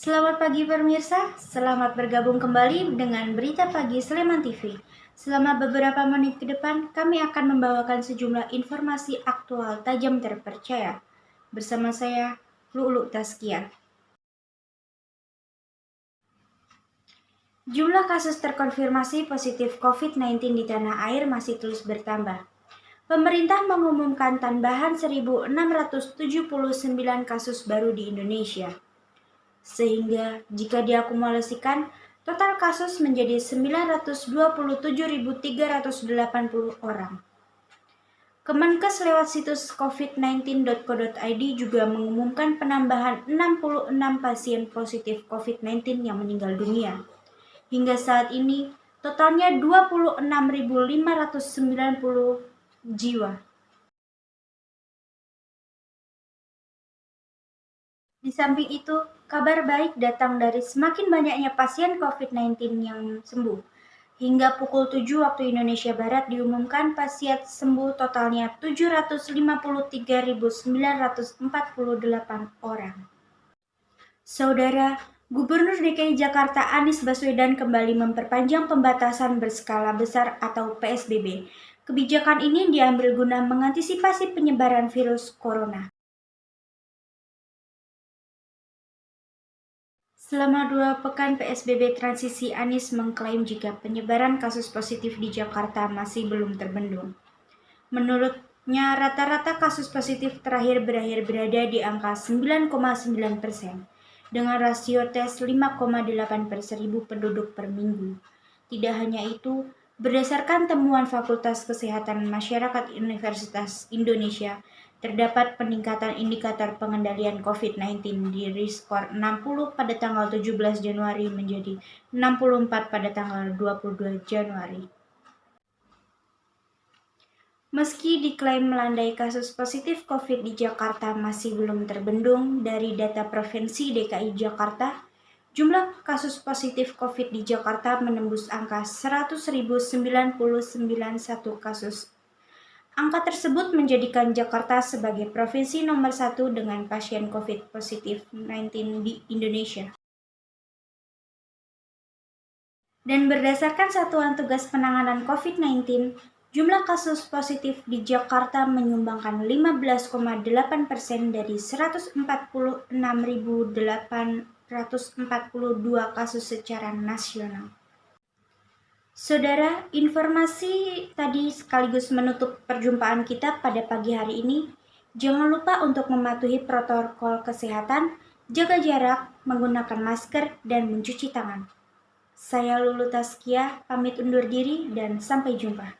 Selamat pagi pemirsa, selamat bergabung kembali dengan Berita Pagi Sleman TV. Selama beberapa menit ke depan, kami akan membawakan sejumlah informasi aktual tajam terpercaya. Bersama saya, Lulu Taskia. Jumlah kasus terkonfirmasi positif COVID-19 di tanah air masih terus bertambah. Pemerintah mengumumkan tambahan 1.679 kasus baru di Indonesia. Sehingga jika diakumulasikan, total kasus menjadi 927.380 orang. Kemenkes lewat situs covid19.co.id juga mengumumkan penambahan 66 pasien positif COVID-19 yang meninggal dunia. Hingga saat ini, totalnya 26.590 jiwa. Di samping itu, kabar baik datang dari semakin banyaknya pasien COVID-19 yang sembuh. Hingga pukul 7 waktu Indonesia Barat diumumkan pasien sembuh totalnya 753.948 orang. Saudara, Gubernur DKI Jakarta Anies Baswedan kembali memperpanjang pembatasan berskala besar atau PSBB. Kebijakan ini diambil guna mengantisipasi penyebaran virus corona. Selama 2 pekan PSBB transisi, Anies mengklaim jika penyebaran kasus positif di Jakarta masih belum terbendung. Menurutnya, rata-rata kasus positif terakhir berakhir berada di angka 9,9%, dengan rasio tes 5,8 per 1.000 penduduk per minggu. Tidak hanya itu, berdasarkan temuan Fakultas Kesehatan Masyarakat Universitas Indonesia, terdapat peningkatan indikator pengendalian COVID-19 di skor 60 pada tanggal 17 Januari menjadi 64 pada tanggal 22 Januari. Meski diklaim melandai kasus positif COVID di Jakarta masih belum terbendung, dari data Provinsi DKI Jakarta, jumlah kasus positif COVID di Jakarta menembus angka 100.091 kasus. Angka tersebut menjadikan Jakarta sebagai provinsi nomor 1 dengan pasien COVID positif 19 di Indonesia. Dan berdasarkan Satuan Tugas Penanganan COVID-19, jumlah kasus positif di Jakarta menyumbangkan 15,8% dari 146.842 kasus secara nasional. Saudara, informasi tadi sekaligus menutup perjumpaan kita pada pagi hari ini. Jangan lupa untuk mematuhi protokol kesehatan, jaga jarak, menggunakan masker, dan mencuci tangan. Saya Lulu Taskia, pamit undur diri dan sampai jumpa.